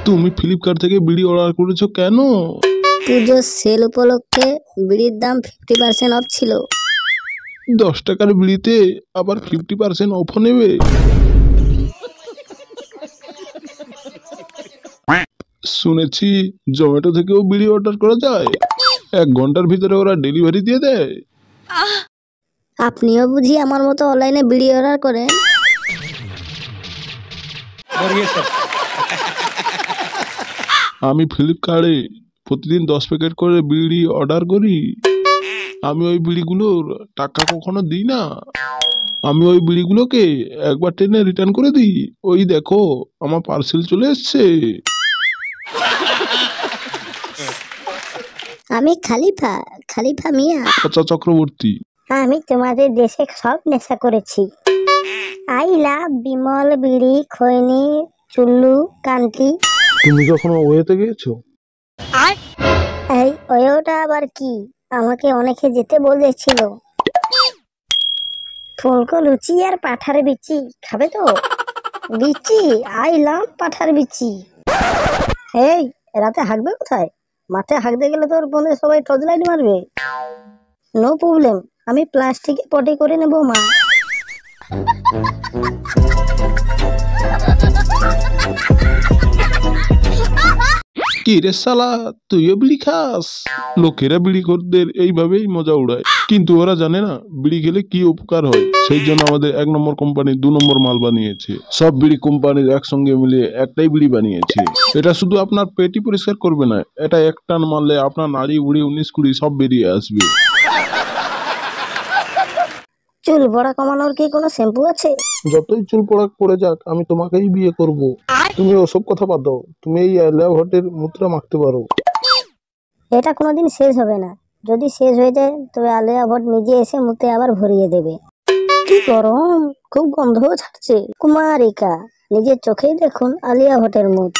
তুমি ফ্লিপকার্ট থেকে বিড়ি অর্ডার করেছো কেন? পুজোর সেল উপলক্ষে বিড়ির দাম 50% অফ ছিল। 10 টাকার বিড়িতে আবার 50% অফ নেবে? শুনেছি জোম্যাটো থেকেও বিড়ি অর্ডার করা যায়, 1 ঘন্টার ভিতরে ওরা ডেলিভারি দিয়ে দেয়। আপনিও বুঝি আমার মতো অনলাইনে বিড়ি অর্ডার করেন? আমি ফ্লিপকার্টে প্রতিদিন 10 প্যাকেট করে বিড়ি অর্ডার করি। আমি ওই বিড়িগুলোর টাকা কখনো দিই না। আমি ওই বিড়িগুলোকে একবার টেনে রিটার্ন করে দিই। ওই দেখো আমার পার্সেল চলে এসছে। আমি খালিফা মিয়া। আচ্ছা চক্রবর্তী। আমি তোমাদের দেশে সব নেশা করেছি। আই লাভ বিমল, বিড়ি, খৈনি, চুল্লু, কান্তি। তুমি কখনো ওয়েতে গিয়েছো? এই ওটা আবার কি? আমাকে অনেকে যেতে বলেছিল। ফুলকো লুচি আর পাঠার বিচি খাবে তো? বিচি, আই লাভ পাঠার বিচি। এই রাতে হাঁকবে কোথায়? মাঠে হাঁকতে গেলে তোর বন্ধু সবাই টর্চ লাইট মারবে। নো প্রবলেম, আমি প্লাস্টিকে পটি করে নেবো মা। কি রে শালা, তুইও বিড়ি খাস? লোকেরা বিড়িখোরদের এইভাবেই মজা উড়ায়, কিন্তু ওরা জানে না বিড়ি খেলে কি উপকার হয়। সেই জন্য আমাদের 1 নম্বর কোম্পানি 2 নম্বর মাল বানিয়েছে। সব বিড়ি কোম্পানির একসঙ্গে মিলিয়ে একটাই বিড়ি বানিয়েছে। এটা শুধু আপনার পেটি পরিষ্কার করবে না, এটা এক টান মারলে আপনার নাড়ি বুড়ি 19-20 সব বেরিয়ে আসবে। চুল বড়া কমানোর কি কোনো শ্যাম্পু আছে? যতই চুল পড়া পড়ে যাক, আমি তোমাকেই বিয়ে করব। তুমি ওসব কথা বাদ দাও, তুমি এই আলিয়া ভট্টের মুদ্রা মাখতে পারো। এটা কোনোদিন শেষ হবে না। যদি শেষ হয়ে যায় তবে আলিয়া ভট্ট নিজে এসে মুতে আবার ভরিয়ে দেবে। কি গরম, খুব গন্ধও ছাড়ছে। কুমারিকা, নিজের চোখেই দেখুন আলিয়া ভট্টের মুখ।